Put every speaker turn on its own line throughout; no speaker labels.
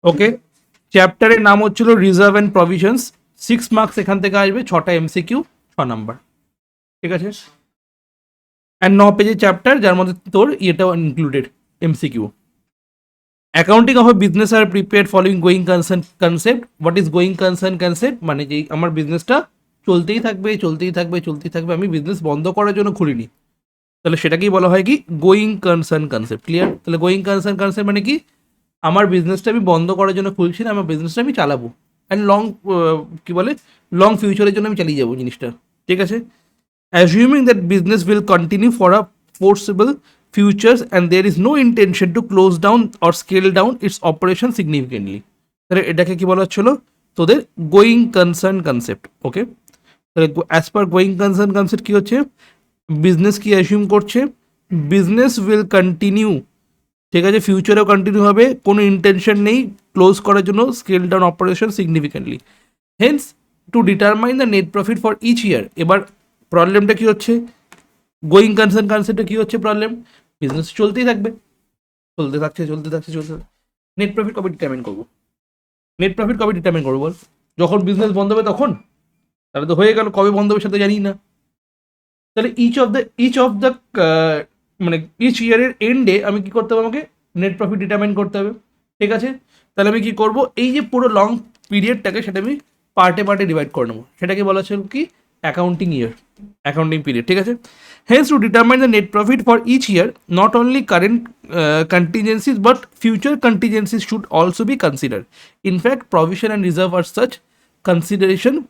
ওকে, চ্যাপ্টারের নাম হচ্ছিল রিজার্ভ অ্যান্ড প্রভিশনস। 6 মার্কস এখান থেকে আসবে, 6টা এমসিকিউ, 6 নাম্বার। ঠিক আছে, অ্যান্ড 9 পেজের চ্যাপ্টার, যার মধ্যে তোর ইয়েটাও included, MCQ. Accounting of a business are prepare following going concern concept. What is going concern concept? মানে যে আমার বিজনেসটা চলতেই থাকবে চলতেই থাকবে চলতেই থাকবে, আমি বিজনেস বন্ধ করার জন্য খুলিনি, তাহলে সেটাকেই বলা হয় কি গোয়িং কনসার্ন কনসেপ্ট। ক্লিয়ার? তাহলে গোয়িং কনসার্ন কনসেপ্ট মানে কি, আমার বিজনেসটা আমি বন্ধ করার জন্য খুলছি না, আমার বিজনেসটা আমি চালাবো, অ্যান্ড লং কি বলে লং ফিউচারের জন্য আমি চালিয়ে যাবো জিনিসটা। ঠিক আছে, assuming that business will continue for a foreseeable futures and there is no intention to close down or scale down its operation significantly, তাহলে এটাকে কি বলা হচ্ছিল তোদের গোয়িং কনসার্ন কনসেপ্ট। ওকে, তাহলে as per going concern concept কি হচ্ছে, business কি অ্যাসিউম করছে, বিজনেস উইল কন্টিনিউ, ঠিক আছে, ফিউচারেও কন্টিনিউ হবে, কোনো ইন্টেনশন নেই ক্লোজ করার জন্য, scale down operation significantly, hence to determine the net profit for each year. এবার প্রবলেমটা কি হচ্ছে, গোয়িং কনসার্ন কনসেপ্টে কি হচ্ছে প্রবলেম, বিজনেস চলতেই থাকবে, চলতে থাকছে চলতে থাকছে চলতে থাকছে, নেট প্রফিট কবে ডিটারমাইন করবো, নেট প্রফিট কবে ডিটারমাইন করবো বল, যখন বিজনেস বন্ধ হবে তখন? তাহলে তো হয়ে গেল, কবে বন্ধ হবে সেটা জানি না। তাহলে ইচ অফ দ্য মানে ইচ ইয়ারের এন্ডে আমি কি করতে হবে, আমাকে নেট প্রফিট ডিটারমাইন করতে হবে। ঠিক আছে, তাহলে আমি কি করব, এই যে পুরো লং পিরিয়ডটাকে সেটা আমি পার্টে পার্টে ডিভাইড করে নেবো, সেটাকে বলা হচ্ছে কি অ্যাকাউন্টিং ইয়ার, অ্যাকাউন্টিং পিরিয়ড। ঠিক আছে, hence to determine the net profit for each year not only current contingencies but future contingencies should also be considered. In fact, provision and reserve are such consideration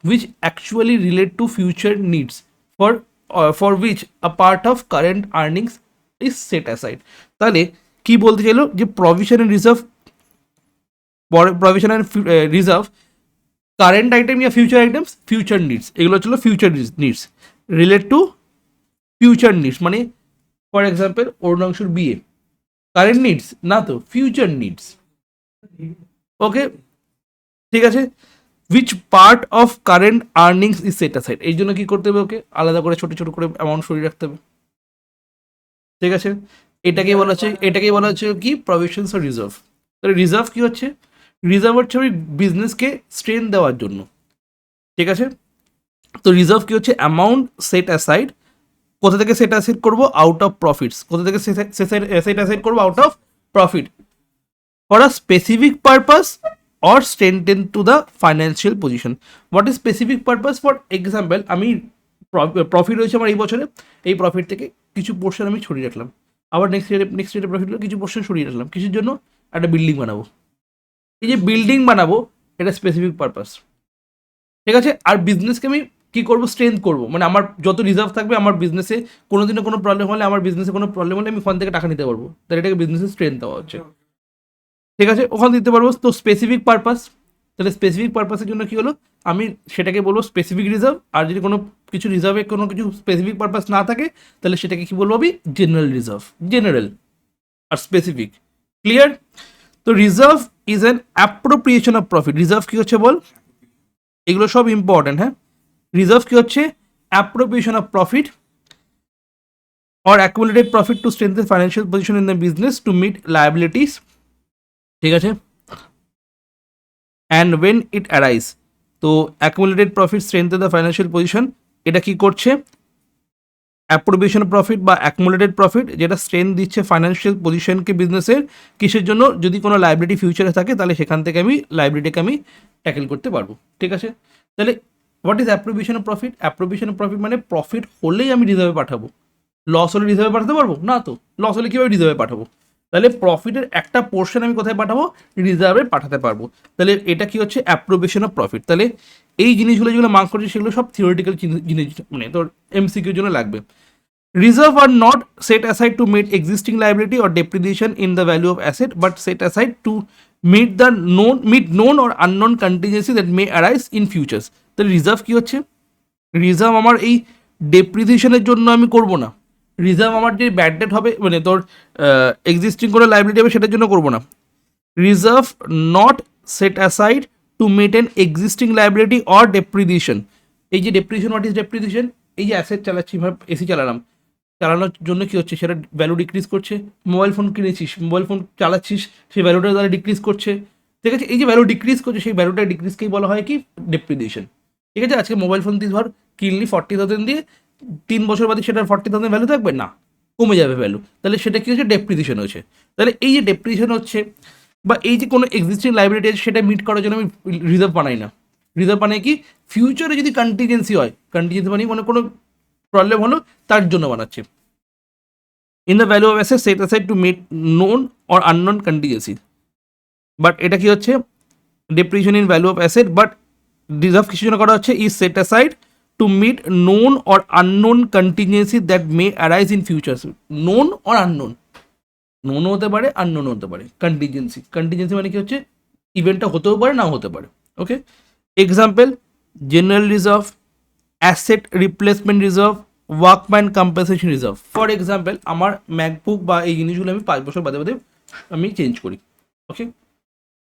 which actually relate to future needs for which a part of current earnings is set aside. তাহলে কি বলতে চাইলো, যে provision and reserve, provision and reserve current item ইয়া future items, future needs, এগুলো ছিল future needs, relate to future needs. মানে for example অরুণাংশুর বিয়ে, কারেন্ট নিডস না তো, ফিউচার নিডস। ওকে, ঠিক আছে, which part of current earnings is set aside, এই জন্য কি করতে হবে, ওকে আলাদা করে ছোট ছোট করে অ্যামাউন্ট সরিয়ে রাখতে হবে। ঠিক আছে, এটাকেই বলা হচ্ছে কি প্রভিশনস অর রিজার্ভ। তাহলে রিজার্ভ কি হচ্ছে, রিজার্ভ হচ্ছে ওই বিজনেসকে স্ট্রেন দেওয়ার জন্য। ঠিক আছে, তো রিজার্ভ কি হচ্ছে, অ্যামাউন্ট সেট অ্যাসাইড, কোথা থেকে সেট অ্যাসাইড করবো, আউট অফ প্রফিটস, কোথা থেকে সেট অ্যাসাইড করবো, out of profit, for a specific purpose or strengthen to the financial position. What is specific purpose? For example, আমি প্রফিট হয়েছে আমার এই বছরে, এই প্রফিট থেকে কিছু পোর্শন আমি ছড়িয়ে রাখলাম, আবার নেক্সট ইয়ারে প্রফিট হলো, কিছু পোর্শন সরিয়ে রাখলাম, কিছুর জন্য একটা বিল্ডিং বানাবো। এই যে বিল্ডিং বানাবো, এটা স্পেসিফিক পারপাস। ঠিক আছে, আর বিজনেসকে আমি কি করবো, স্ট্রেংথ করবো, মানে আমার যত রিজার্ভ থাকবে, আমার বিজনেসে কোনোদিনও কোনো প্রবলেম হলে, আমার বিজনেসে কোনো প্রবলেম হলে আমি ওখান থেকে টাকা নিতে পারবো, তাহলে এটাকে বিজনেসের স্ট্রেংথ দেওয়া হচ্ছে। ঠিক আছে, ওখানে দিতে পারবো, তো স্পেসিফিক পারপাস। তাহলে স্পেসিফিক পারপাসের জন্য কি হলো, আমি সেটাকে বলবো স্পেসিফিক রিজার্ভ, আর যদি কোনো কিছু রিজার্ভে কোনো কিছু স্পেসিফিক পারপাস না থাকে, তাহলে সেটাকে কি বলবো আমি, জেনারেল রিজার্ভ। জেনারেল আর স্পেসিফিক, ক্লিয়ার? তো reserve is an appropriation of profit. Reserve কি হচ্ছে বল, এগুলো সব ইম্পর্টেন্ট, হ্যাঁ। রিজার্ভ কি হচ্ছে, appropriation of profit or accumulated profit to strengthen financial position in the business to meet liabilities। ঠিক আছে, অ্যান্ড ওয়েন ইট অ্যারাইজ, তো accumulated profit strengthen the financial position, এটা কি করছে, অ্যাপ্রোপ্রিয়েশন প্রফিট বা অ্যাকুমুলেটেড প্রফিট, যেটা স্ট্রেংথ দিচ্ছে financial পজিশনকে বিজনেসের, কিসের জন্য, যদি কোনো লাইবিলিটি ফিউচারে থাকে, তাহলে সেখান থেকে আমি লাইবিলিটিকে আমি ট্যাকেল করতে পারবো। ঠিক আছে, তাহলে what is appropriation of profit? Appropriation of profit মানে প্রফিট হলেই আমি রিজার্ভে পাঠাবো, লস হলে রিজার্ভে পাঠাতে পারবো না, তো লস হলে কীভাবে রিজার্ভে পাঠাবো? তাহলে প্রফিটের একটা পোর্শন আমি কোথায় পাঠাবো, রিজার্ভে পাঠাতে পারবো। তাহলে এটা কি হচ্ছে, অ্যাপ্রোপ্রিয়েশন অফ প্রফিট। তাহলে এই জিনিসগুলো যেগুলো মার্ক করছে, সেগুলো সব থিওরিটিক্যাল জিনিস, মানে তোর এমসিকিউর জন্য লাগবে। Reserve are not set aside to meet existing liability or depreciation in the value of asset, but set aside to meet the known or unknown contingency that may arise in futures. তাহলে reserve কি হচ্ছে, reserve আমার এই ডেপ্রিসিয়েশনের জন্য আমি করবো না, reserve আমার যে ব্যাড ডেট হবে, মানে তোর এক্সিস্টিং কোনো লাইবিলিটি হবে, সেটার জন্য করবো না। Reserve not set aside to maintain existing liability or depreciation. এই যে ডেপ্রিসিয়েশন, হোয়াট ইজ ডেপ্রিসিয়েশন, এই যে অ্যাসেট চালাচ্ছি, এসি চালালাম, চালানোর জন্য কি হচ্ছে, সেটা ভ্যালু ডিক্রিজ করছে। মোবাইল ফোন কিনেছিস, মোবাইল ফোন চালাচ্ছিস, সেই ভ্যালুটা তারা ডিক্রিজ করছে। ঠিক আছে, এই যে ভ্যালু ডিক্রিজ করছে, সেই ভ্যালুটা ডিক্রিজকেই বলা হয় কি ডেপ্রিসিয়েশন। ঠিক আছে, আজকে মোবাইল ফোন তুই ধর কিনলি 40,000 দিয়ে, 3 বছর বাদে সেটার 40,000 ভ্যালু থাকবে না, কমে যাবে ভ্যালু, তাহলে সেটা কি হচ্ছে, ডেপ্রিসিয়েশন হচ্ছে। তাহলে এই যে ডেপ্রিসিয়েশন হচ্ছে, বা এই যে কোনো এক্সিস্টিং লাইবিলিটি আছে সেটা মিট করার জন্য আমি রিজার্ভ বানাই না। রিজার্ভ বানাই কি, ফিউচারে যদি কন্টিজেন্সি হয়, কন্টিজেন্সি মানে কোনো প্রবলেম হলো তার জন্য বানাচ্ছে। In the value of asset set aside to meet known or unknown contingency. But এটা কি হচ্ছে, depreciation in value of asset, but reserve কিছু জন্য করা হচ্ছে is set aside to meet known or unknown contingency that may arise in future. Known or unknown, নোনও হতে পারে, আননোনও হতে পারে। কন্টিজেন্সি, কন্টিজেন্সি মানে কি হচ্ছে, ইভেন্টটা হতেও পারে, নাও হতে পারে। Okay, example, general reserve, asset replacement reserve, workman compensation reserve. For example, আমার ম্যাকবুক বা এই জিনিসগুলো আমি 5 বছর বাদে বাদে আমি চেঞ্জ করি। ওকে,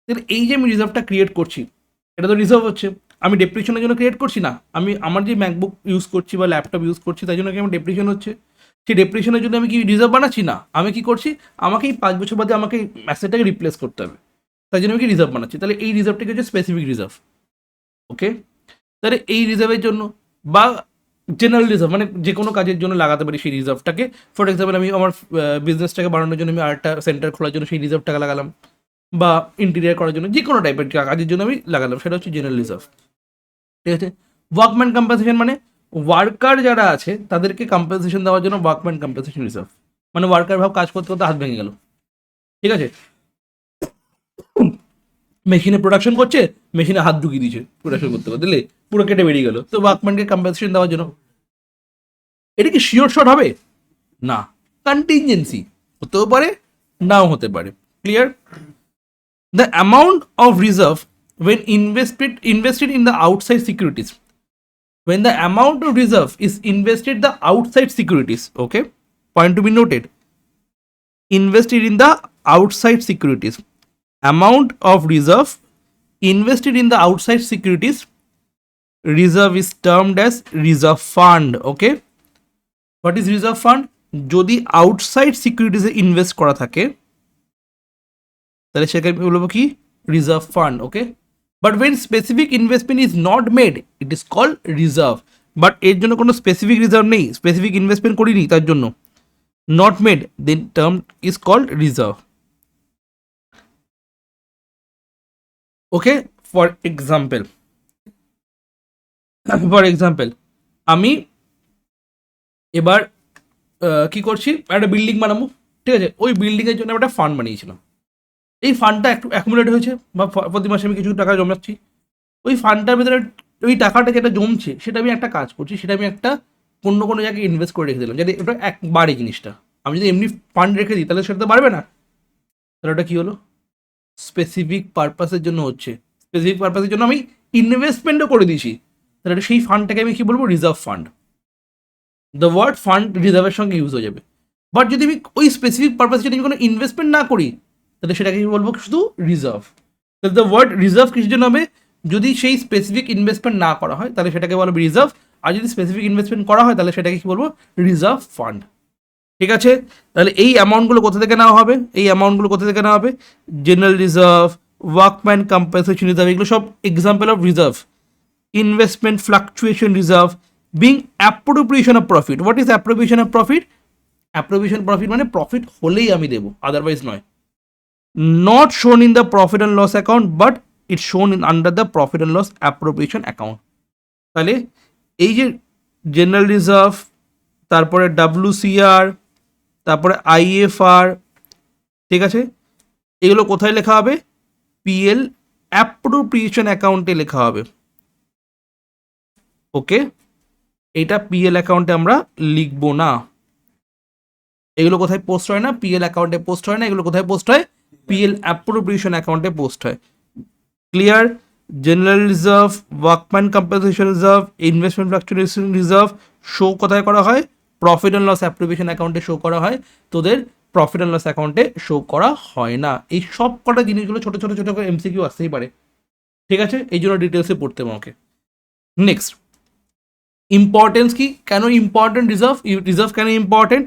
তাহলে এই যে আমি রিজার্ভটা ক্রিয়েট করছি, এটা তো রিজার্ভ হচ্ছে। আমি ডেপ্রিসিয়েশনের জন্য ক্রিয়েট করছি না, আমি আমার যে ম্যাকবুক ইউজ করছি বা ল্যাপটপ ইউজ করছি তাই জন্য কি আমার ডেপ্রিসিয়েশন হচ্ছে। সেই ডেপ্রিসিয়েশনের জন্য আমি কি রিজার্ভ বানাচ্ছি না, আমি কি করছি, আমাকে এই 5 বছর বাদে আমাকে অ্যাসেটটাকে রিপ্লেস করতে হবে, তাই জন্য আমি কি রিজার্ভ বানাচ্ছি। তাহলে এই রিজার্ভটাকে হচ্ছে স্পেসিফিক রিজার্ভ। ওকে, তাহলে এই রিজার্ভের জন্য বা জেনারেল রিজার্ভ মানে যে কোনো কাজের জন্য লাগাতে পারি সেই রিজার্ভটাকে। ফর এক্সাম্পল, আমি আমার বিজনেসটাকে বাড়ানোর জন্য আমি আরেকটা সেন্টার খোলার জন্য সেই রিজার্ভ টাকা লাগালাম, বা ইন্টেরিয়ার করার জন্য যে কোনো টাইপের কাজের জন্য আমি লাগালাম, সেটা হচ্ছে জেনারেল রিজার্ভ। ঠিক আছে, ওয়ার্কম্যান কম্পেনসেশন মানে ওয়ার্কার যারা আছে তাদেরকে কম্পেনসেশন দেওয়ার জন্য ওয়ার্কম্যান কম্পেনসেশন রিজার্ভ। মানে ওয়ার্কার ভাব কাজ করতে করতে হাত ভেঙে গেল, ঠিক আছে, মেশিনে প্রোডাকশন করছে, মেশিনে হাত ঢুকিয়ে দিয়েছে প্রোডাকশন করতে করতে, দিলে পুরো কেটে বেরিয়ে গেল, তো ওয়ার্কম্যানকে কম্পেনসেশন দেওয়ার জন্য। এটা কি শিওর শট হবে না, কন্টিনজেন্সি হতেও পারে, নাও হতে পারে। Clear? The amount of reserve when invested in the outside securities, when the amount of reserve is invested the outside securities, okay, point to be noted, invested in the outside securities, amount of reserve invested in the outside securities, reserve is termed as reserve fund. Okay, what is reserve fund? যদি outside সিকিউরিটিসে invest করা থাকে তাহলে সেটাকে বলবো কি, reserve fund. Okay, but when specific investment is not made it is called reserve. But এর জন্য কোনো স্পেসিফিক রিজার্ভ নেই, স্পেসিফিক ইনভেস্টমেন্ট করিনি তার জন্য, not made, then term is called reserve. Okay, for example আমি এবার কি করছি, একটা বিল্ডিং বানাবো, ঠিক আছে, ওই বিল্ডিংয়ের জন্য একটা ফান্ড বানিয়েছিলাম। এই ফান্ডটা একটু অ্যাকুমুলেট হয়েছে, বা প্রতি মাসে আমি কিছু টাকা জমাচ্ছি। ওই ফান্ডটার ভিতরে ওই টাকাটা যেটা জমছে সেটা আমি একটা কাজ করছি, সেটা আমি একটা কোনো জায়গায় ইনভেস্ট করে রেখে দিলাম, যাতে ওটা বাড়ে জিনিসটা। আমি যদি এমনি ফান্ড রেখে দিই তাহলে সেটা তো বাড়বে না, তাহলে ওটা কী হলো, স্পেসিফিক পারপাসের জন্য হচ্ছে, স্পেসিফিক পারপাসের জন্য আমি ইনভেস্টমেন্টও করে দিয়েছি, তাহলে সেই ফান্ডটাকে আমি কী বলবো, reserve fund. The word fund রিজার্ভের সঙ্গে ইউজ হয়ে যাবে। বাট যদি আমি ওই স্পেসিফিক পারপাসে যদি আমি কোনো ইনভেস্টমেন্ট না করি তাহলে সেটাকে বলবো শুধু রিজার্ভ। তাহলে দ্য ওয়ার্ড রিজার্ভ কিছু জন্য হবে, যদি সেই স্পেসিফিক ইনভেস্টমেন্ট না করা হয় তাহলে সেটাকে বলবো রিজার্ভ, আর যদি স্পেসিফিক ইনভেস্টমেন্ট করা হয় তাহলে সেটাকে কি বলবো, রিজার্ভ ফান্ড। ঠিক আছে, তাহলে এই অ্যামাউন্টগুলো কোথা থেকে নেওয়া হবে, general reserve, workman compensation reserve, এগুলো সব example of reserve. Investment fluctuation reserve, being appropriation of profit. What is appropriation of profit? Appropriation profit মানে প্রফিট হলেই আমি দেবো, আদারওয়াইজ নয়। Not shown in the profit and loss account but it shown in under the profit and loss appropriation account. তাহলে এই যে general reserve, তারপরে WCR, তারপরে IFR, ঠিক আছে, এগুলো কোথায় লেখা হবে, PL অ্যাপ্রোপ্রিয়েশন অ্যাকাউন্টে লেখা হবে। ওকে, এটা PL অ্যাকাউন্টে আমরা লিখবো না, এগুলো কোথায় পোস্ট হয় না, PL অ্যাকাউন্টে পোস্ট হয় না, এগুলো কোথায় পোস্ট হয়, PL অ্যাপ্রোপ্রিয়েশন অ্যাকাউন্টে পোস্ট হয়। Clear? General reserve, workman compensation reserve, investment fluctuation reserve show কোথায় করা হয়, প্রফিট অ্যান্ড লস অ্যাপ্রোপ্রিয়েশন অ্যাকাউন্টে শো করা হয়, তোদের প্রফিট অ্যান্ড লস অ্যাকাউন্টে শো করা হয় না। এই সব কটা জিনিসগুলো ছোটো ছোটো ছোটো করে MCQ আসতেই পারে, ঠিক আছে, এই জন্য ডিটেলসে পড়তে আমাকে। নেক্সট, ইম্পর্টেন্স কি, কেন ইম্পর্টেন্ট রিজার্ভ, রিজার্ভ কেন important?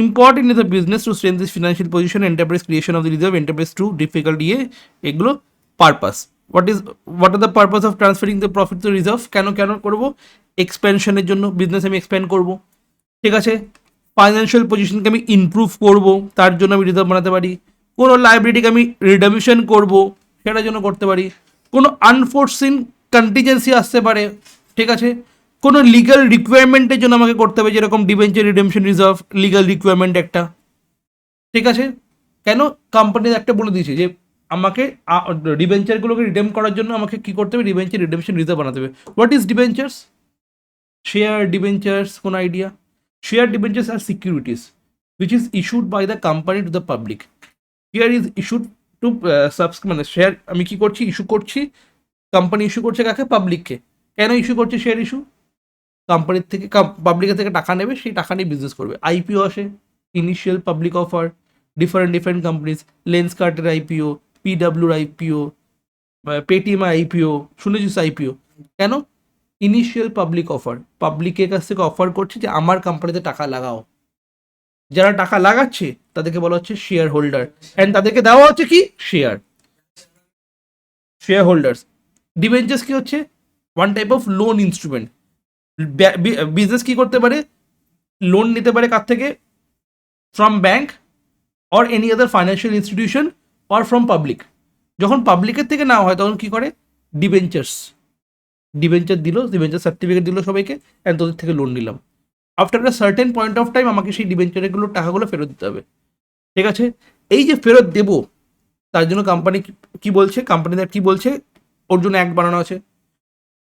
Important in the business to strength this financial position, enterprise creation of the reserve, enterprise to difficult এগুলো purpose. What are the purpose of transferring the profit to reserve? কেন কেন করবো? এক্সপ্যানশনের জন্য, business আমি expand করবো, ঠিক আছে। Financial পজিশনকে আমি ইমপ্রুভ করবো, তার জন্য আমি রিজার্ভ বানাতে পারি। কোনো লাইবিলিটিকে আমি রিডামিশন করবো, সেটার জন্য করতে পারি। কোনো আনফোর্সিন কন্টিজেন্সি আসতে পারে, ঠিক আছে। কোনো লিগাল রিকোয়ারমেন্টের জন্য আমাকে করতে হবে, যেরকম debenture redemption reserve, legal requirement একটা, ঠিক আছে। কেন? কোম্পানি একটা বলে দিয়েছে যে আমাকে ডিবেঞ্চারগুলোকে রিডেম করার জন্য আমাকে কী করতে হবে, ডিবেঞ্চার রিডেমশন রিজার্ভ বানাতে হবে। What is debentures? Share debentures, কোনো idea? Share debentures are securities which is issued by the company to the public. Share is issued to মানে শেয়ার আমি কি করছি, ইস্যু করছি, কোম্পানি ইস্যু করছে কাকে? পাবলিককে। কেন ইস্যু করছে শেয়ার ইস্যু? কোম্পানির থেকে, পাবলিকের থেকে টাকা নেবে, সেই টাকা নিয়ে বিজনেস করবে। আইপিও আসে, initial public offer, different companies, lens কার্টের আইপিও, পিডাব্লিউর আইপিও, পেটিএম আইপিও, শুনেছিস আইপিও। কেন? ইনিশিয়াল পাবলিক অফার, পাবলিকের কাছ থেকে অফার করছে যে আমার কোম্পানিতে টাকা লাগাও। যারা টাকা লাগাচ্ছে তাদেরকে বলা হচ্ছে শেয়ার হোল্ডার, অ্যান্ড তাদেরকে দেওয়া হচ্ছে কি? Share, share holders. ডিবেঞ্চার্স কি হচ্ছে? One type of loan instrument. Business কি করতে পারে? লোন নিতে পারে কার থেকে? From bank or any other financial institution or from public. যখন পাবলিকের থেকে নেওয়া হয় তখন কি করে? ডিবেঞ্চার্স, ডিবেঞ্চার দিল, ডিবেঞ্চার সার্টিফিকেট দিল সবাইকে, অ্যান্ড তোদের থেকে লোন নিলাম। After a certain point of time আমাকে সেই ডিবেঞ্চারগুলোর টাকাগুলো ফেরত দিতে হবে, ঠিক আছে। এই যে ফেরত দেবো, তার জন্য কোম্পানি কি বলছে, কোম্পানিদের কি বলছে, ওর জন্য অ্যাক্ট বানানো আছে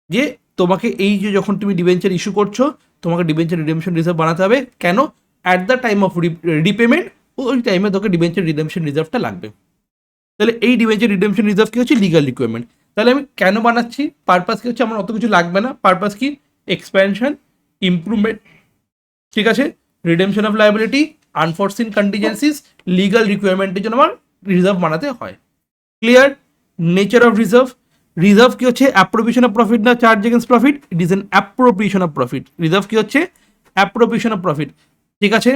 যে তোমাকে এই যে যখন তুমি ডিবেঞ্চার ইস্যু করছো, তোমাকে ডিবেঞ্চার রিডেমশন রিজার্ভ বানাতে হবে। কেন? At the time of repayment, ওই টাইমে তোকে ডিবেঞ্চার রিডেমশন রিজার্ভটা লাগবে। তাহলে এই ডিবেঞ্চার রিডেমশন রিজার্ভ কি হচ্ছে? Legal requirement. তাহলে আমি কেন বানাচ্ছি? পারপাস কি হচ্ছে? আমার অত কিছু লাগবে না। পারপাস কি? এক্সপ্যানশন, ইমপ্রুভমেন্ট, ঠিক আছে, রিডেমশন অফ লাইবিলিটি, আনফোর্সিন কন্টিজেন্সিস, লিগাল রিকোয়ারমেন্টের জন্য আমার রিজার্ভ বানাতে হয়। Clear? Nature of reserve, reserve কি হচ্ছে? অ্যাপ্রোপ্রিয়েশন অফ প্রফিট না charge against profit, it is an appropriation of profit. Reserve কি হচ্ছে? অ্যাপ্রোপ্রিয়েশন অফ প্রফিট, ঠিক আছে।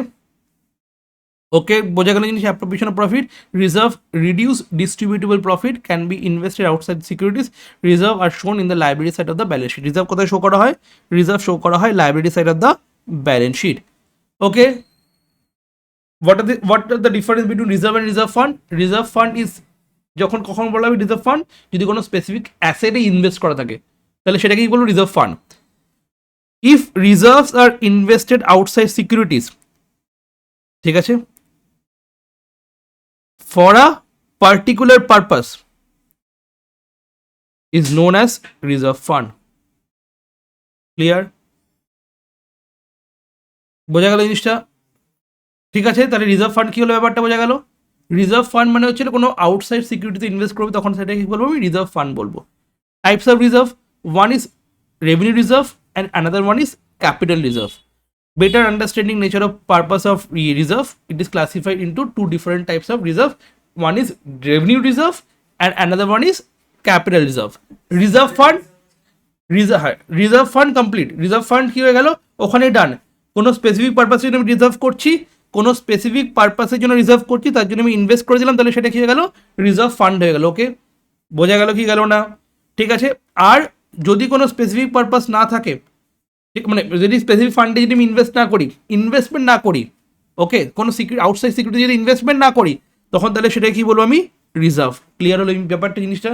ওকে, বোঝা গেল জিনিস? Appropriation of profit. Reserve reduce distributable profit can be invested outside securities. Reserve are shown in the liability side of the balance sheet. Reserve কোথায় show করা হয়? রিজার্ভ শো করা হয় liability side of the balance sheet. Okay, what are the difference between reserve and reserve fund? Reserve fund is যখন কখন বলা হবে reserve fund, যদি কোনো স্পেসিফিক অ্যাসেটে ইনভেস্ট করা থাকে তাহলে সেটাকেই বলবো reserve fund. If reserves are invested outside securities, ঠিক আছে, for a particular purpose is known as reserve fund. Clear? বোঝা গেল জিনিসটা? ঠিক আছে, তাহলে রিজার্ভ ফান্ড কি হলো, ব্যাপারটা বোঝা গেল। রিজার্ভ ফান্ড মানে হচ্ছে কোনো আউটসাইড সিকিউরিটিতে ইনভেস্ট করবে, তখন সেটাকে কি বলবো? আমি রিজার্ভ ফান্ড বলবো। Types of reserve, one is revenue reserve and another one is capital reserve. Better understanding nature of purpose of reserve, it is classified into two different types of reserve. One is revenue reserve and another one is capital reserve. Reserve fund, reserve fund complete. Reserve fund কি হয়ে গেল? ওখানে ডান। কোনো specific পারপাসের জন্য আমি reserve করছি, কোনো স্পেসিফিক পারপাসের জন্য রিজার্ভ করছি, তার জন্য আমি ইনভেস্ট করে দিলাম, তাহলে সেটা কি হয়ে গেল? রিজার্ভ ফান্ড হয়ে গেল। ওকে, বোঝা গেল কি গেল না? ঠিক আছে। আর যদি কোনো স্পেসিফিক পারপাস না থাকে, ঠিক মানে যদি স্পেসিফিক ফান্ডে যদি আমি ইনভেস্টমেন্ট না করি, ওকে, কোনো সিকিউরিটি আউটসাইড সিকিউরিটি যদি ইনভেস্টমেন্ট না করি, তখন তাহলে সেটাকে কি বলবো আমি? রিজার্ভ। ক্লিয়ার হলো এই ব্যাপারটা, জিনিসটা?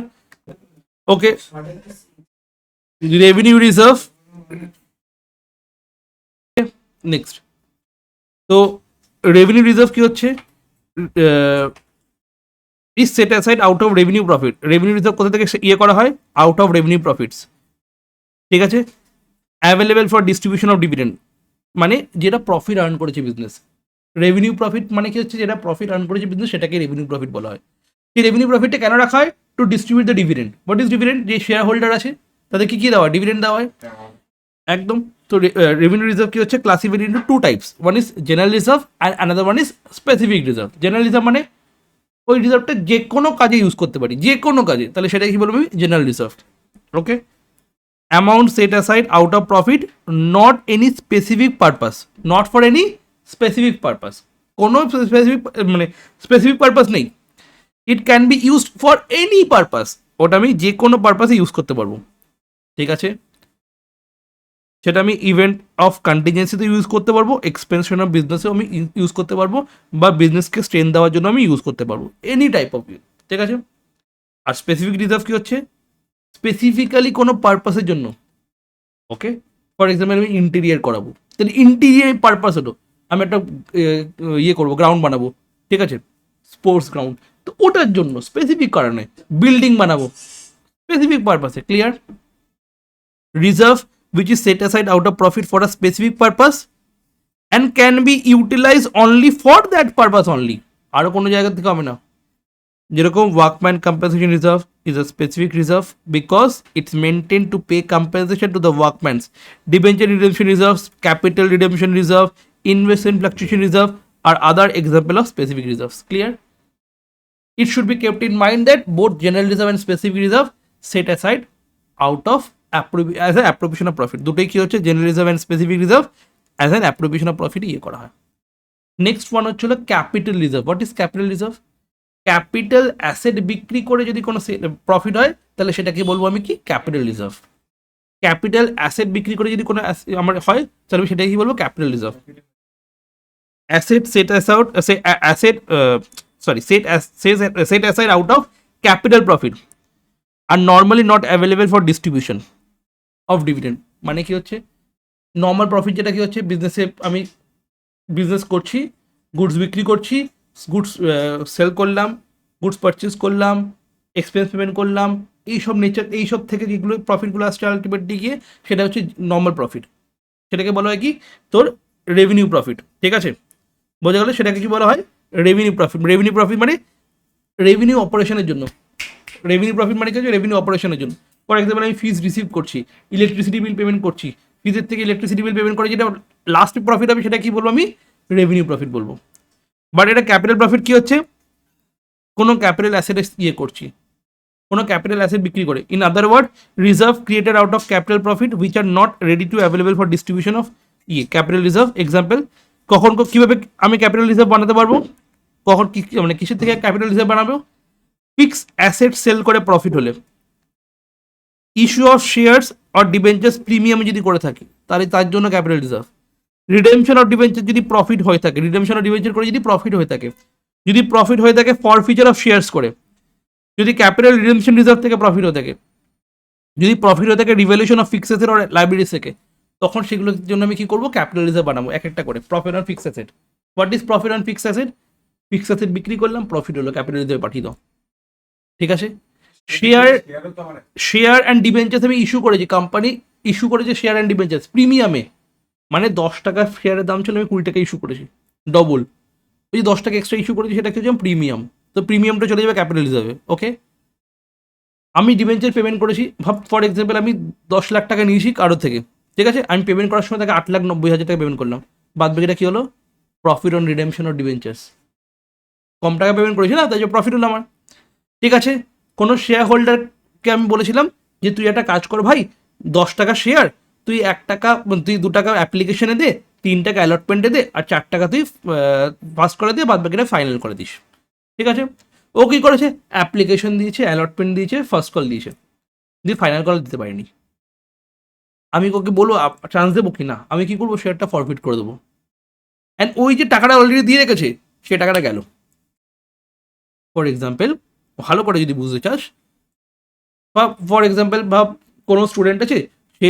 ওকে, রেভিনিউ রিজার্ভ। নেক্সট, তো রেভিনিউ রিজার্ভ কি হচ্ছে? Is set aside out of revenue profit. Revenue reserve কোথা থেকে ইয়ে করা হয়? আউট অফ রেভিনিউ প্রফিটস, ঠিক আছে। Available for distribution of dividend, মানে যেটা প্রফিট আর্ন করেছে বিজনেস। রেভিনিউ প্রফিট মানে কি হচ্ছে? যেটা প্রফিট আর্ন করেছে বিজনেস, সেটাকে রেভিনিউ প্রফিট বলা হয়। সেই রেভিনিউ প্রফিটটা কেন রাখা হয়? Two distribute the dividend. What is dividend? যে শেয়ার হোল্ডার আছে তাদের কি দেওয়া হয়? ডিভিডেন্ড দেওয়া হয়, একদম। তো রেভিনিউ রিজার্ভ কি হচ্ছে? Classified into two types, one is general reserve and another one is specific reserve. General reserve মানে ওই রিজার্ভটা যে কোনো কাজে ইউজ করতে পারি, যে কোনো কাজে, তাহলে সেটাকে কি বলবো আমি? General reserve. Okay, amount set aside out of profit, not any specific purpose, not for any specific purpose, কোনো স্পেসিফিক মানে স্পেসিফিক পারপাস নেই। It can be used for any purpose, ওটা আমি যে কোনো পারপাসে ইউজ করতে পারবো, ঠিক আছে। সেটা আমি ইভেন্ট অফ কন্টিনজেন্সিতে ইউজ করতে পারবো, এক্সপেনশন অফ বিজনেসেও আমি ইউজ করতে পারবো, বা বিজনেসকে স্ট্রেন দেওয়ার জন্য আমি ইউজ করতে পারবো, এনি টাইপ অফ ইউজ, ঠিক আছে। আর স্পেসিফিক রিজার্ভ কি হচ্ছে, স্পেসিফিক্যালি কোনো পারপাসের জন্য, ওকে। ফর এক্সাম্পল আমি ইন্টেরিয়ার করাবো, তাহলে ইন্টেরিয়ার পারপাস হলো আমি একটা ইয়ে করবো, গ্রাউন্ড বানাবো, ঠিক আছে, স্পোর্টস গ্রাউন্ড, তো ওটার জন্য স্পেসিফিক কারণে বিল্ডিং বানাবো, স্পেসিফিক পারপাসে, clear. Reserve which is set aside out of profit for a specific purpose and can be utilized only for that purpose only, আরো কোনো জায়গা থেকে হবে না। যেরকম workman compensation reserve is a specific reserve because it's maintain to pay compensation to the workmans, debenture redemption reserve, capital redemption reserve, investment fluctuation reserve are other example of specific reserves, clear. It should be kept in mind that both general reserve and specific reserve set aside out of as an appropriation of profit, দুটোই কি হচ্ছে, general reserve and specific reserve as an appropriation of profit ইয়ে করা হয়। Next one হচ্ছে capital reserve. What is capital reserve? Capital asset বিক্রি করে যদি কোনো প্রফিট হয় তাহলে সেটাকে বলবো আমি কি, ক্যাপিটাল রিজার্ভ। ক্যাপিটাল অ্যাসেট বিক্রি করে যদি কোনো আমার হয় তাহলে আমি সেটাকে কি বলবো, capital reserve. Asset set aside asset sorry set aside out of capital profit are normally not available for distribution of dividend, মানে কি হচ্ছে, নর্মাল প্রফিট যেটা কি হচ্ছে, বিজনেসে আমি বিজনেস করছি, গুডস বিক্রি করছি, গুডস সেল করলাম, গুডস পারচেস করলাম, এক্সপেন্স পেমেন্ট করলাম, এইসব নেচার, এইসব থেকে যেগুলো প্রফিটগুলো আসছে আলটিমেটলি গিয়ে সেটা হচ্ছে নর্মাল প্রফিট, সেটাকে বলা হয় কি তোর রেভিনিউ প্রফিট, ঠিক আছে, বোঝা গেল। সেটাকে কি বলা হয়, রেভিনিউ প্রফিট। রেভিনিউ প্রফিট মানে রেভিনিউ অপারেশনের জন্য, রেভিনিউ প্রফিট মানে কি হচ্ছে, রেভিনিউ অপারেশনের জন্য। ফর এক্সাম্পল আমি ফিজ রিসিভ করছি, ইলেকট্রিসিটি বিল পেমেন্ট করছি, ফিজের থেকে ইলেকট্রিসিটি বিল পেমেন্ট করে যেটা লাস্ট প্রফিট হবে সেটা কি বলবো আমি, রেভিনিউ প্রফিট বলবো। বাট এটা ক্যাপিটাল প্রফিট কি হচ্ছে, কোনো ক্যাপিটাল অ্যাসেট ইয়ে করছি, কোনো ক্যাপিটাল অ্যাসেট বিক্রি করে। In other word, reserve created out of capital profit which are not ready to available for distribution of capital reserve. Example, কখন কীভাবে আমি ক্যাপিটাল রিজার্ভ বানাতে পারবো, কখন কি মানে কিসের থেকে ক্যাপিটাল রিজার্ভ বানাবো, ফিক্স অ্যাসেট সেল করে প্রফিট হলে, issue of shares or debentures premium যদি করে থাকি তাহলে তার জন্য capital reserve. Redemption of debenture যদি প্রফিট হয়ে থাকে, রিডেমশন অফ ডিবেঞ্চার করে যদি প্রফিট হয়ে থাকে, যদি প্রফিট হয়ে থাকে ফরফিচার অফ শেয়ার্স করে, যদি ক্যাপিটাল রিডেমশন রিজার্ভ থেকে প্রফিট হয়ে থাকে, যদি প্রফিট হয়ে থাকে revaluation of fixed asset or liabilities থেকে, তখন সেগুলোর জন্য আমি কি করবো, ক্যাপিটাল রিজার্ভ বানাবো এক একটা করে। Profit on fixed asset, what is profit on fixed asset, fixed asset বিক্রি করলাম, প্রফিট হলো, ক্যাপিটাল রিজার্ভে পাঠিয়ে দাও, ঠিক আছে। শেয়ার অ্যান্ড ডিবেঞ্চার্স আমি ইস্যু করেছি, কোম্পানি ইস্যু করেছে শেয়ার অ্যান্ড ডিবেঞ্চার্স প্রিমিয়ামে, মানে 10 টাকা শেয়ারের দাম ছিল, আমি 20 টাকা ইস্যু করেছি, ডবল। ওই 10 টাকা এক্সট্রা ইস্যু করেছি সেটা কি হচ্ছে প্রিমিয়াম, তো প্রিমিয়ামটা চলে যাবে ক্যাপিটাল রিজার্ভে, ওকে। আমি ডিবেঞ্চার পেমেন্ট করেছি, ভাব ফর এক্সাম্পল আমি 10 লাখ টাকা নিয়েছি কারোর থেকে, ঠিক আছে, আমি পেমেন্ট করার সময় তাকে 8,90,000 টাকা পেমেন্ট করলাম, বাদ বাকিটা কি হলো, profit on redemption of debentures, কম টাকা পেমেন্ট করেছি না, তাই যে প্রফিট হলো আমার, ঠিক আছে। কোনো শেয়ার হোল্ডারকে আমি বলেছিলাম যে তুই একটা কাজ কর ভাই, 10 টাকা শেয়ার, তুই 1 টাকা, তুই 2 টাকা অ্যাপ্লিকেশনে দে, 3 টাকা অ্যালটমেন্টে দে, আর 4 টাকা তুই পাস করে দিয়ে বাদ বাকিটা ফাইনাল করে দিস, ঠিক আছে। ও কী করেছে, অ্যাপ্লিকেশন দিয়েছে, অ্যালটমেন্ট দিয়েছে, ফার্স্ট কল দিয়েছে, দিয়ে ফাইনাল কল দিতে পারিনি। আমি ওকে বলবো চান্স দেবো কি না, আমি কী করবো, শেয়ারটা ফরফিট করে দেবো, অ্যান্ড ওই যে টাকাটা অলরেডি দিয়ে রেখেছে সে টাকাটা গেল। ফর এক্সাম্পল, ভালো করে যদি বুঝতে চাস, বা ফর এক্সাম্পল ভাব কোনো স্টুডেন্ট আছে, সে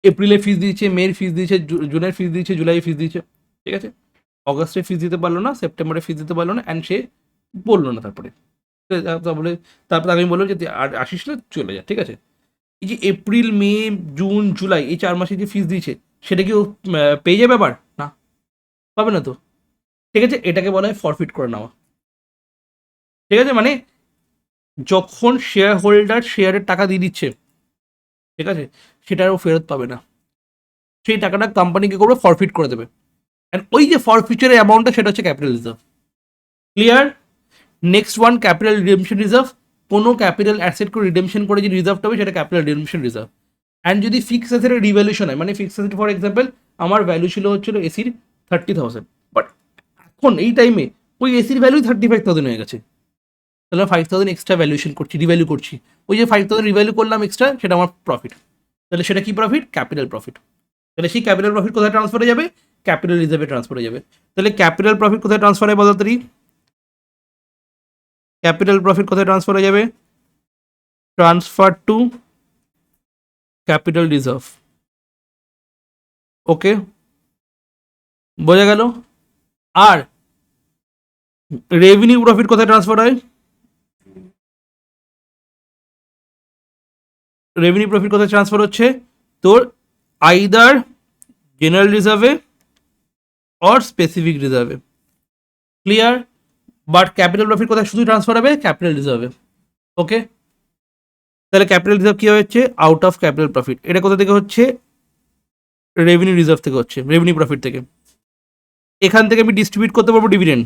এপ্রিলে ফিস দিয়েছে, মের ফিস দিয়েছে, জুনের ফিস দিয়েছে, জুলাই ফিস দিয়েছে, ঠিক আছে, অগস্টে ফিস দিতে পারলো না, সেপ্টেম্বরে ফিস দিতে পারলো না, অ্যান্ড সে বললো না, তারপরে তারপরে আমি বললাম যে আসিস না, চলে যা, ঠিক আছে। এই যে এপ্রিল, মে, জুন, জুলাই এই 4 মাসে যে ফিস দিয়েছে সেটা কি ও পেয়ে যাবে আবার, না পাবে না তো, ঠিক আছে। এটাকে বলা হয় ফরফিট করে নেওয়া, ঠিক আছে। মানে যখন শেয়ার হোল্ডার শেয়ারের টাকা দিয়ে দিচ্ছে, ঠিক আছে, সেটা ও ফেরত পাবে না, সেই টাকাটা কোম্পানিকে করবে, ফরফিট করে দেবে, অ্যান্ড ওই যে ফরফিচারের অ্যামাউন্টটা সেটা হচ্ছে capital reserve, clear. Next one, capital redemption reserve. কোনো ক্যাপিটাল অ্যাসেট করে রিডেমশন করে যে রিজার্ভটা হবে সেটা ক্যাপিটাল রিডেমশন রিজার্ভ। অ্যান্ড যদি ফিক্স অ্যাসেটের রিভ্যালুয়েশন হয়, মানে ফিক্স অ্যাসেট ফর এক্সাম্পল আমার ভ্যালু ছিল হচ্ছিল এসির 30,000, বাট এখন এই টাইমে ওই এসির ভ্যালু 35,000 হয়ে গেছে, তাহলে 5,000 এক্সট্রা ভ্যালুয়েশন করছি, রিভ্যালু করছি। ওই যে 5,000 রিভ্যালু করলাম এক্সট্রা, সেটা আমার প্রফিট। তাহলে সেটা কি প্রফিট? Capital profit. তাহলে সেই ক্যাপিটাল প্রফিট কোথায় ট্রান্সফার হয়ে যাবে? ক্যাপিটাল রিজার্ভে ট্রান্সফার হয়ে যাবে। তাহলে ক্যাপিটাল প্রফিট কোথায় ট্রান্সফার হয় বলো তাড়াতাড়ি? ক্যাপিটাল প্রফিট কোথায় ট্রান্সফার হয়ে যাবে? Transfer to capital reserve. Okay, বোঝা গেল? আর রেভিনিউ প্রফিট কোথায় ট্রান্সফার হয়? রেভিনিউ প্রফিট কোথায় ট্রান্সফার হচ্ছে? তোর আইদার জেনারেল রিজার্ভে অর স্পেসিফিক রিজার্ভে। ক্লিয়ার? বাট ক্যাপিটাল প্রফিট কোথায় শুধু ট্রান্সফার হবে? ক্যাপিটাল রিজার্ভে। ওকে, তাহলে ক্যাপিটাল রিজার্ভ কী হচ্ছে? Out of capital profit. এটা কোথা থেকে হচ্ছে? রেভিনিউ রিজার্ভ থেকে হচ্ছে, রেভিনিউ প্রফিট থেকে। এখান থেকে আমি ডিস্ট্রিবিউট করতে পারবো ডিভিডেন্ড,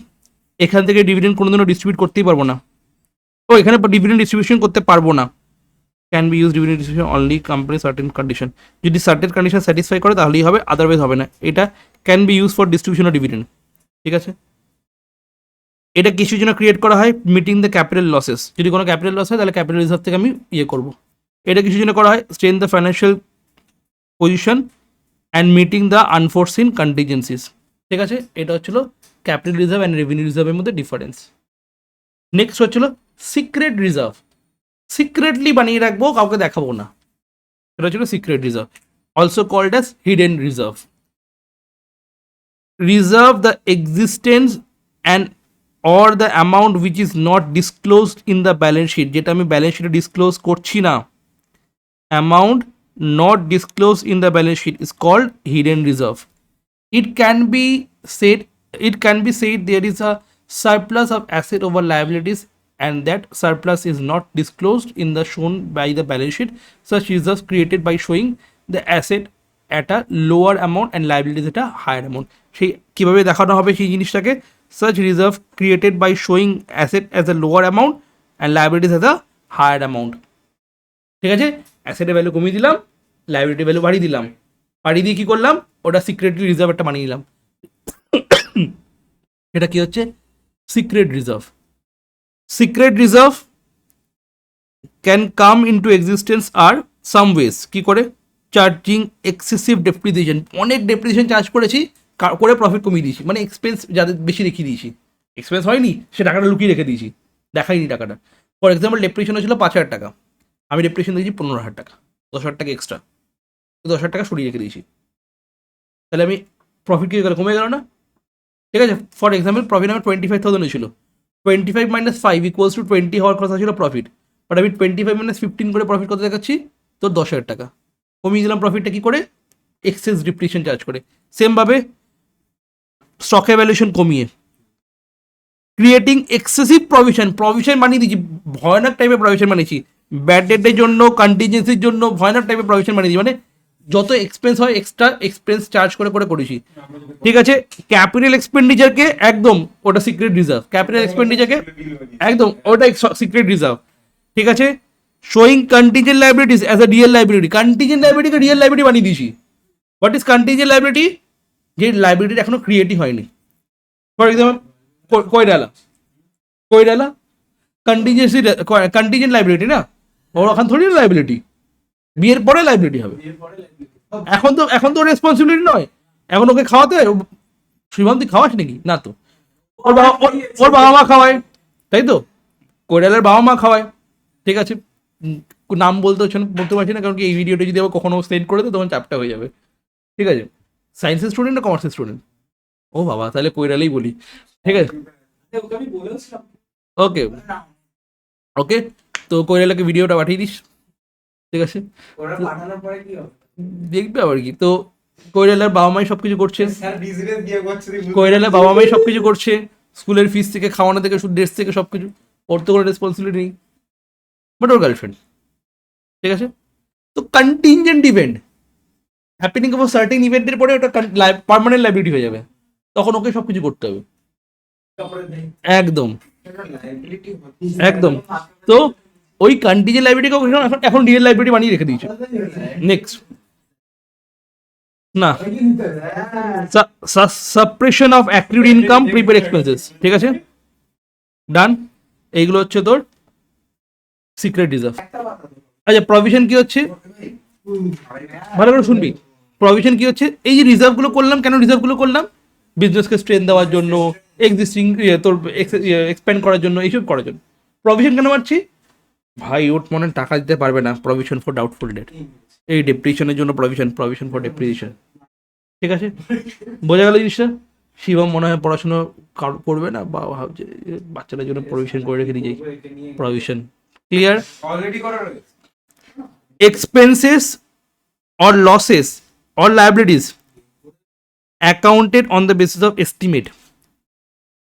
এখান থেকে ডিভিডেন্ড কোনোদিনও ডিস্ট্রিবিউট করতেই পারবো না। ও এখানে ডিভিডেন্ড ডিস্ট্রিবিউশন করতে পারবো না। Can be use dividend distribution only company certain condition, যদি সার্টেন কন্ডিশন স্যাটিসফাই করে তাহলেই হবে, আদারওয়াইজ হবে না। এটা can be use for distribution of dividend. ঠিক আছে, এটা কিছুর জন্য ক্রিয়েট করা হয়? Meeting the capital losses. যদি কোনো ক্যাপিটাল লস হয় তাহলে ক্যাপিটাল রিজার্ভ থেকে আমি ইয়ে করবো। এটা কিছুর জন্য করা হয়? Strain the financial position and meeting the unforeseen contingencies. ঠিক আছে, এটা হচ্ছিল ক্যাপিটাল রিজার্ভ অ্যান্ড রেভিনিউ রিজার্ভের মধ্যে ডিফারেন্স। নেক্সট হচ্ছিল সিক্রেট রিজার্ভ। সিক্রেটলি বানিয়ে রাখবো, কাউকে দেখাবো না, এটা হচ্ছিল secret reserve, also called as hidden reserve. Reserve the existence and or the amount which is not disclosed in the balance sheet, যেটা আমি ব্যালেন্স শিটে ডিসক্লোজ করছি না, amount not disclosed in the balance sheet is called hidden reserve. It can be said there is a surplus of asset over liabilities and that surplus is not disclosed in the shown by the balance sheet. Such reserves created by showing the asset at a lower amount and liabilities at a higher amount. সেই কিভাবে দেখানো হবে সেই জিনিসটাকে? such reserve created by showing asset as a lower amount and liabilities as a higher amount. ঠিক আছে, অ্যাসেটের value কমিয়ে দিলাম, লাইবিলিটি ভ্যালু বাড়িয়ে দিলাম, বাড়িয়ে দিয়ে কী করলাম? ওটা সিক্রেটলি রিজার্ভ একটা বানিয়ে নিলাম। এটা কি হচ্ছে? Secret reserve. Secret reserve can come into existence are some ways. কী করে? চার্জিং এক্সেসিভ ডেপ্রিসিয়েশন, অনেক ডেপ্রিসিয়েশন চার্জ করেছি, করে প্রফিট কমিয়ে দিয়েছি, মানে এক্সপেন্স যাদের বেশি রেখে দিয়েছি, এক্সপেন্স হয়নি সে টাকাটা লুকিয়ে রেখে দিয়েছি, দেখাইনি টাকাটা। ফর এক্সাম্পল ডেপ্রিসিয়েশন হয়েছিল 5,000 টাকা, আমি ডেপ্রিসিয়েশন দিয়েছি 15,000 টাকা, 10,000 টাকা এক্সট্রা, 10,000 টাকা সরিয়ে রেখে দিয়েছি, তাহলে আমি প্রফিট কী গেল? কমে গেল না? ঠিক আছে, ফর এক্সাম্পল প্রফিট আমার 25,000 হয়েছিল, 25 - 5 = 20 হওয়ার কথা ছিল প্রফিট, বাট আমি 25 - 15 করে প্রফিট কত দেখাচ্ছি? তো 10,000 টাকা কমিয়ে দিলাম প্রফিটটা কী করে? এক্সেস ডেপ্রিসিয়েশন চার্জ করে। সেমভাবে স্টকের ভ্যালুয়েশন কমিয়ে, ক্রিয়েটিং এক্সেসিভ প্রভিশন বানিয়ে দিয়েছি, ভয়ানক টাইপের প্রভিশন বানিয়েছি, ব্যাড ডেটের জন্য, কন্টিজেন্সির জন্য ভয়ানক টাইপের প্রভিশন বানিয়ে দিয়েছি, মানে যত এক্সপেন্স হয় এক্সট্রা এক্সপেন্স চার্জ করে করেছি। ঠিক আছে, ক্যাপিটাল এক্সপেন্ডিচারকে একদম ওটা সিক্রেট রিজার্ভ, ক্যাপিটাল এক্সপেন্ডিচারকে একদম ওটা সিক্রেট রিজার্ভ। ঠিক আছে, showing contingent liabilities as a real liability, contingent লাইবিলিটিকে রিয়েল লাইবিলিটি বানিয়ে দিয়েছি। What is contingent liability? যে লাইবিলিটি এখনো ক্রিয়েটই হয়নি। ফর এক্সাম্পল কইরালা কন্টিজেন্ট লাইবিলিটি না, ওর এখন থোড়ি লাইবিলিটি, বিয়ের পরে লাইবিলিটি হবে, এখন তো রেসপন্সিবিলিটি নয়, এখন ওকে খাওয়াতে হয়। শ্রীমন্তী খাওয়াস নাকি? না তো, ওর বাবা মা খাওয়ায়, তাই তো, কৈরালার বাবা মা খাওয়ায়। ঠিক আছে, নাম বলতে পারছি না, কারণ কি এই ভিডিওটা যদি আবার কখনো সেন্ড করে দেয় তখন চাপটা হয়ে যাবে। ঠিক আছে, সায়েন্সের স্টুডেন্ট না কমার্সের স্টুডেন্ট? ও বাবা, তাহলে কৈরালাই বলি। ঠিক আছে, ওকে ওকে, তো কৈরালাকে ভিডিওটা পাঠিয়ে দিস। ঠিক আছে, দেখবে আবার কি। তো কৈরালার বাবা মাই সবকিছু করছে, কৈরালার বাবা মাই সবকিছু করছে, স্কুলের ফিস থেকে খাওয়ানো থেকে ড্রেস থেকে সবকিছু, ওর তো কোনো রেসপন্সিবিলিটি নেই, বাট ওর গার্লফ্রেন্ড। ঠিক আছে, তো contingent event happening of certain ইভেন্টের পরে ওটা পার্মানেন্ট লাইবিলিটি হয়ে যাবে, তখন ওকে সবকিছু করতে হবে। একদম একদম। তো ওই কন্টিজেন্ট লাইব্রেরিকে এখন রিয়েল লাইব্রেরি বানিয়ে রেখে দিয়েছে। নেক্সট, না, suppression of accrued income, prepaid expenses, ঠিক আছে, ডান। এইগুলো হচ্ছে তোর সিক্রেট রিজার্ভ। আচ্ছা, প্রভিশন কি হচ্ছে, ভালো করে শুনবি। প্রভিশন কি হচ্ছে, এই যে রিজার্ভগুলো করলাম, কেন রিজার্ভগুলো করলাম? বিজনেসকে স্ট্রেন দেওয়ার জন্য, এক্সিস্টিং তোর এক্সপ্যান্ড করার জন্য, এইসব করার জন্য। প্রভিশন কেন মারছি? ভাই ওর মনে টাকা দিতে পারবে না, প্রভিশন ফর ডাউটফুল ডেট, এই ডেপ্রিশনের জন্য প্রভিশন, প্রভিশন ফর ডেপ্রিশন, ঠিক আছে, বোঝা গেল জিনিসটা? শিবম মনে হয় পড়াশোনা করবে না, বা ভাবছে বাচ্চাদের জন্য প্রভিশন করে রেখে দিয়ে প্রভিশন। ক্লিয়ার?
অলরেডি করা রয়েছে।
Expenses or losses or liabilities accounted on the basis of estimate,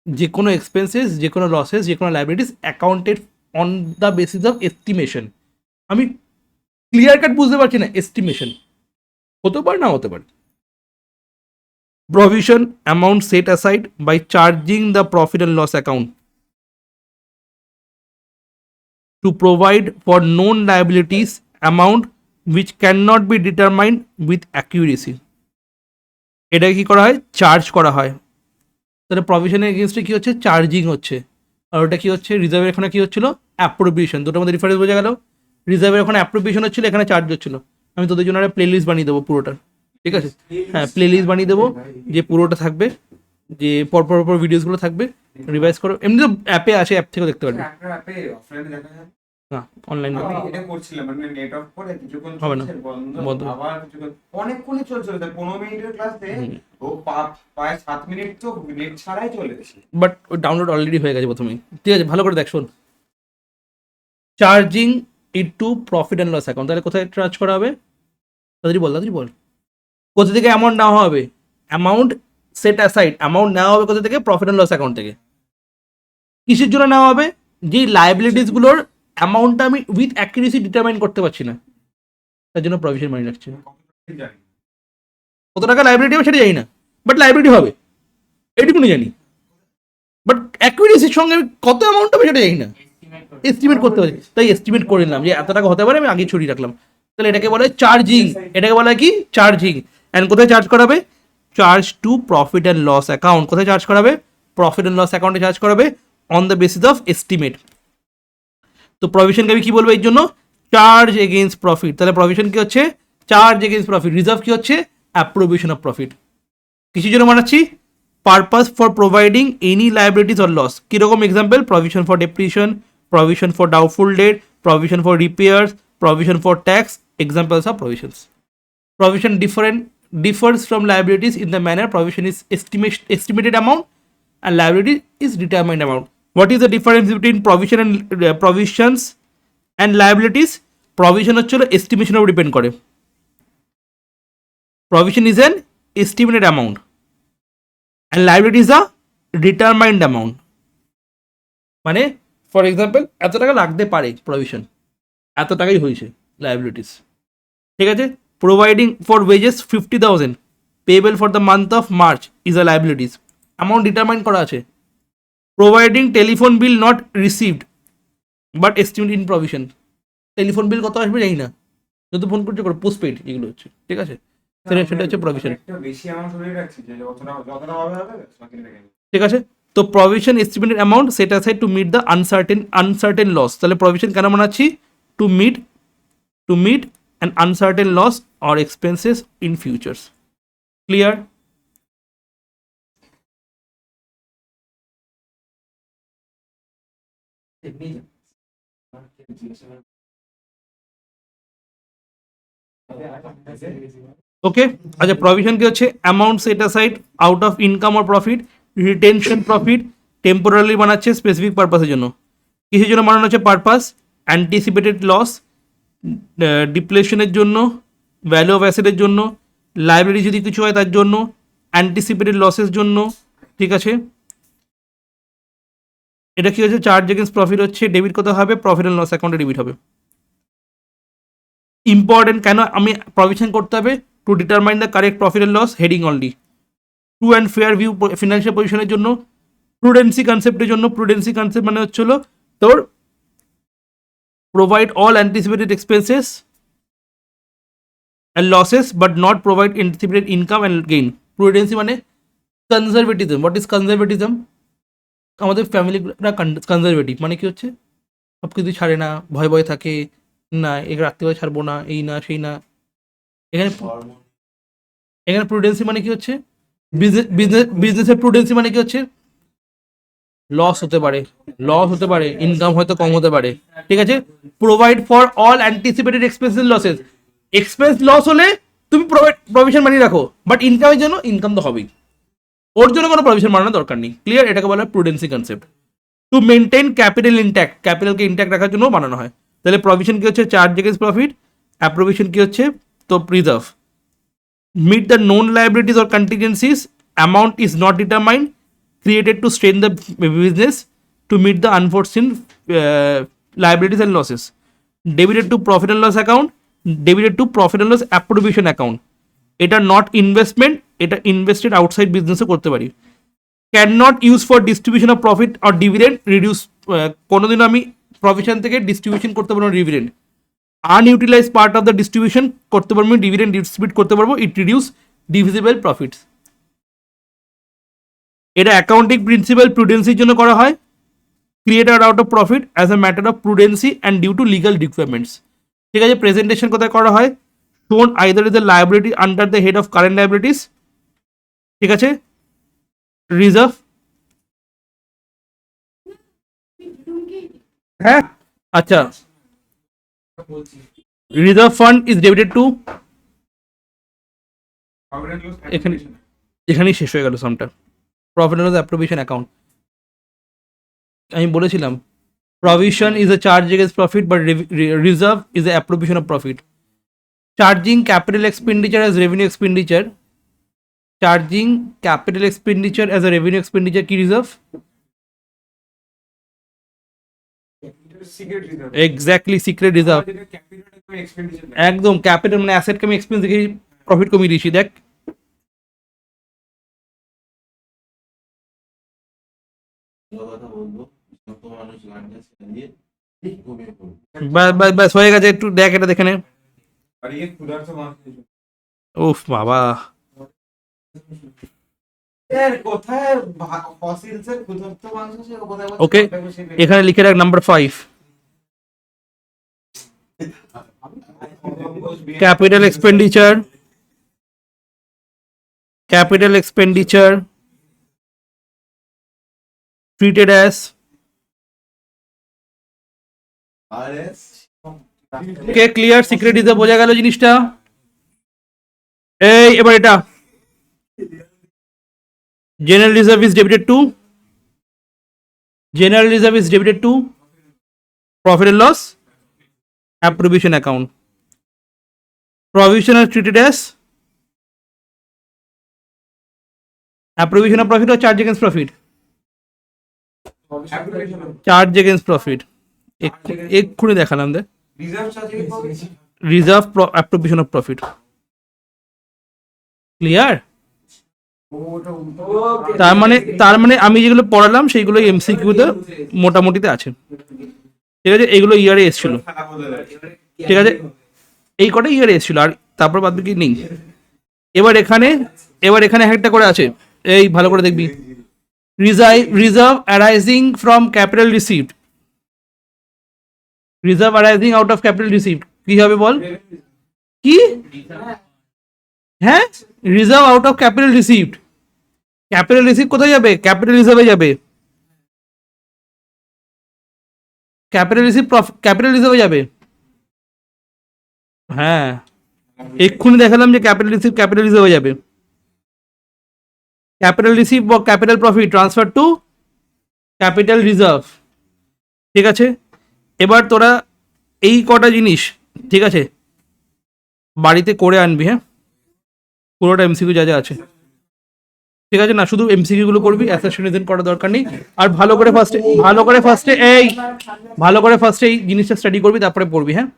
যে কোনো এক্সপেন্সেস, যে কোনো লসেস, যে কোনো liabilities accounted on the basis of estimation. আমি ক্লিয়ার কাট বুঝতে পারছি না, এস্টিমেশন হতে পারে, না হতে পারে। Provision amount set aside by charging the profit and loss account to provide for known liabilities amount which cannot be determined with accuracy. এটা কি করা হয়? চার্জ করা হয়। তাহলে প্রভিশনের এগেনস্টে কি হচ্ছে? চার্জিং হচ্ছে। আর ওটা কি হচ্ছে? রিজার্ভের এখানে কি হচ্ছিল? অ্যাপ্রোপ্রিয়েশন। দুটোর মধ্যে ডিফারেন্স বোঝা গেল? রিজার্ভের ওখানে অ্যাপ্রোপ্রিয়েশন হচ্ছিল, এখানে চার্জ হচ্ছিল। আমি তোদের জন্য একটা প্লে লিস্ট বানিয়ে দেবো পুরোটা, ঠিক আছে? হ্যাঁ, প্লে লিস্ট বানিয়ে দেবো, যে পুরোটা থাকবে, যে পর ভিডিওসগুলো থাকবে, রিভাইজ করো। এমনি তো অ্যাপে আসে, অ্যাপ থেকেও দেখতে পারবে।
একটা অ্যাপে অফলাইনে দেখা যায়
না, অনলাইন
আমি এটা করছিলাম, মানে নেট অফ করে কিছুক্ষণ
হবে না,
চলছে,
বন্ধ।
বন্ধ, আবার কিছুক্ষণ, অনেকক্ষণই চলছিল। 15 মিনিটের ক্লাসে ও প্রায় 7 মিনিট তো নেট ছাড়াই চলেছে।
বাট ওই ডাউনলোড অলরেডি হয়ে গেছে প্রথমেই, ঠিক আছে? ভালো করে দেখ, শোন। Charging it to profit and loss account, তাহলে কোথায় চার্জ করা হবে? তাড়াতাড়ি বল। কোথা থেকে অ্যামাউন্ট নেওয়া হবে? অ্যামাউন্ট সেট অ্যাসাইড, অ্যামাউন্ট নেওয়া হবে কোথা থেকে? প্রফিট অ্যান্ড লস অ্যাকাউন্ট থেকে। কিসের জন্য নেওয়া হবে? যে লাইবিলিটিসগুলোর অ্যামাউন্টটা আমি উইথ অ্যাকুরেসি ডিটারমাইন করতে পারছি না, তার জন্য প্রভিশন মানি রাখছি।
জানি
কত টাকা লাইবিলিটি হবে সেটা জানি না, বাট লাইবিলিটি হবে এইটুকুনি জানি। বাট অ্যাকুরেসির সঙ্গে আমি কত অ্যামাউন্ট হবে সেটা জানি না, এস্টিমেট করতে পারি। তাই এস্টিমেট করে নিলাম যে এত টাকা হতে পারে, আমি আগে ছড়িয়ে রাখলাম। তাহলে এটাকে বলে চার্জিং, এটাকে বলা হয় কি? চার্জিং। অ্যান্ড কোথায় চার্জ করাবে? Charge to profit and loss account. কোথায় চার্জ করাবে? প্রফিট অ্যান্ড লস অ্যাকাউন্টে চার্জ করাবে on the basis of estimate. তো প্রভিশনকে আমি কি বলবো এর জন্য? Charge against profit. তাহলে প্রভিশন কি হচ্ছে? Charge against profit. রিজার্ভ কি হচ্ছে? Appropriation of profit. কিসের জন্য বানাচ্ছি? Purpose for providing any liabilities or loss. কিরকম example? Provision for depreciation, provision for doubtful debt, provision for repairs, provision for tax. Examples of provisions. Provision differs from liabilities in the manner provision is estimated amount and liability is determined amount. What is the difference between provision and provisions and liabilities? Provision হচ্ছে estimation উপর depend করে। Provision is an estimated amount and liability is a determined amount. মানে for example এত টাকা লাগতে পারে, provision এত টাকাই হয়েছে লাইবিলিটিস, ঠিক আছে? Providing for wages 50,000 payable for the month of March is a liabilities, amount determine করা আছে। Providing telephone bill not received but estimate in provision, telephone bill কত আসবে জানি না, যত ফোন করছে করে পোস্টপেড, এগুলো হচ্ছে, ঠিক আছে? সেটা হচ্ছে প্রভিশন,
বেশি অ্যামাউন্ট ধরে রাখছি যে যতটা হবে
ঠিক আছে? তো provision estimated amount set aside to meet the uncertain loss. তাহলে প্রভিশন কেন বানাচ্ছি? To meet an uncertain loss or expenses in futures. Clear? Okay. আচ্ছা, প্রভিশন কি হচ্ছে? Amount set aside out of income or profit, retention profit, temporary বানাচ্ছে specific পারপাসের জন্য। কিসের জন্য বানানো হচ্ছে? পারপাস অ্যান্টিসিপেটেড লস, ডিপ্লেশনের জন্য, ভ্যালু অফ অ্যাসেটের জন্য, লাইব্রেরি যদি কিছু হয় তার জন্য, অ্যান্টিসিপেটেড লসের জন্য, ঠিক আছে? এটা কি হচ্ছে? চার্জ এগেন্স প্রফিট হচ্ছে, ডেবিট কত হবে? প্রফিট অ্যান্ড লস অ্যাকাউন্টে ডেবিট হবে। ইম্পর্টেন্ট কেন আমি প্রভিশন করতে হবে? To determine the correct profit and loss heading only. True and fair view financial পজিশনের জন্য, প্রুডেন্সি কনসেপ্টের জন্য। প্রুডেন্সি কনসেপ্ট মানে হচ্ছিল তোর provide all anticipated expenses and losses but not provide anticipated income and gain. Prudency মানে কনজারভেটিজম. What is conservatism? আমাদের ফ্যামিলিরা conservative মানে কি হচ্ছে, সব কিছু ছাড়ে না, ভয় ভয় থাকে, না এগুলো রাত্রিবেলা ছাড়বো না, এই না সেই না. এখানে এখানে প্রুডেন্সি মানে কি হচ্ছে, বিজনেসের প্রুডেন্সি মানে কি হচ্ছে, লস হতে পারে, ইনকাম হয়তো কম হতে পারে, ঠিক আছে. Provide for all anticipated expenses losses. Expense loss হলে তুমি প্রভিশন মানি রাখো, বাট ইনকামের জন্য ইনকাম তো হবেই, ওর জন্য কোনো প্রভিশন মানানোর দরকার নেই. ক্লিয়ার? এটাকে বলা হয় prudency concept. To maintain capital intact, ক্যাপিটালকে ইনট্যাক্ট রাখার জন্য বানানো হয়. তাহলে প্রভিশন কি হচ্ছে, চার্জ এগেন্স্ট প্রফিট. অ্যাপ্রোভিশন কি হচ্ছে, তো preserve. Meet the known liabilities or contingencies, amount is not determined, created to strain the business to meet the unforeseen liabilities and losses. Debited to profit and loss account, debited to profit and loss appropriation account. এটা not investment, এটা invested outside বিজনেসে করতে পারি. Can not use for distribution of profit or dividend, reduce. কোনোদিনও আমি provision থেকে distribution করতে পারবো না dividend. Unutilise part of the distribution করতে পারবো, ডিভিডেন্ড ডিস্ট্রিবিউট করতে পারবো. It reduce divisible profits. এটা অ্যাকাউন্টিং প্রিন্সিপাল প্রুডেন্সির জন্য করা হয়. Created out of profit as a matter of prudency and due to legal requirements. ঠিক আছে. প্রেজেন্টেশন কোথায় করা হয়, শোন either is the liability under the head of current liabilities. ঠিক আছে. রিজার্ভ, হ্যাঁ আচ্ছা, reserve fund is debited to, এখানেই শেষ হয়ে গেল সামটা. Profit and loss appropriation account আমি বলেছিলাম, provision is a charge against profit but reserve is a appropriation of profit. Charging capital expenditure as revenue expenditure, charging capital expenditure as a revenue expenditure কি reserve? Exactly, secret reserve. একদম capital মানে অ্যাসেটকে আমি expense দেখে profit কমিয়ে দিয়েছি, দেখ. বাস হয়ে গেছে, একটু দেখ এটা দেখে নে. উফ বাবা, ওকে এখানে লিখে রাখ number 5, capital expenditure. Capital expenditure treated as কে ক্লিয়ার? সিক্রেট রিজার্ভ বোঝা গেল জিনিসটা. এই এবার এটা general reserve is debited to, general reserve is debited to profit and loss appropriation account. Provision are treated as appropriation of profit or charge against profit? Charge against profit এক্ষুনি দেখালাম. দেখ reserve appropriation of profit. Clear? তার মানে আমি যেগুলো পড়ালাম সেইগুলো এমসিকিউতে মোটামুটিতে আছে. ঠিক আছে. এগুলো ইয়ারে এসেছিল. ঠিক আছে. এই কটা ইয়ারে এসেছিল, আর তারপর বাদ বাকি নেই. এবার এখানে একটা করে আছে, এই ভালো করে দেখবি. Reserve arising from capital received. Reserve arising out of capital received কি হবে বল? কি? হ্যাঁ, reserve out of capital received. Capital receive কোথায় যাবে? ক্যাপিটাল রিজার্ভে যাবে. ক্যাপিটাল রিজার্ভে যাবে. হ্যাঁ, এক্ষুনি দেখালাম যে ক্যাপিটাল রিজার্ভে যাবে. ক্যাপিটাল রিসিভ বা capital profit transfer to capital reserve. ঠিক আছে. এবার তোরা এই কটা জিনিস, ঠিক আছে, বাড়িতে করে আনবি. হ্যাঁ, পুরোটা এমসিকিউ যা যা আছে, ঠিক আছে. না শুধু এমসিকিউ গুলো করবি, অ্যাসারশন করার দরকার নেই. আর ভালো করে ফার্স্টে এই জিনিসটা স্টাডি করবি, তারপরে পড়বি. হ্যাঁ.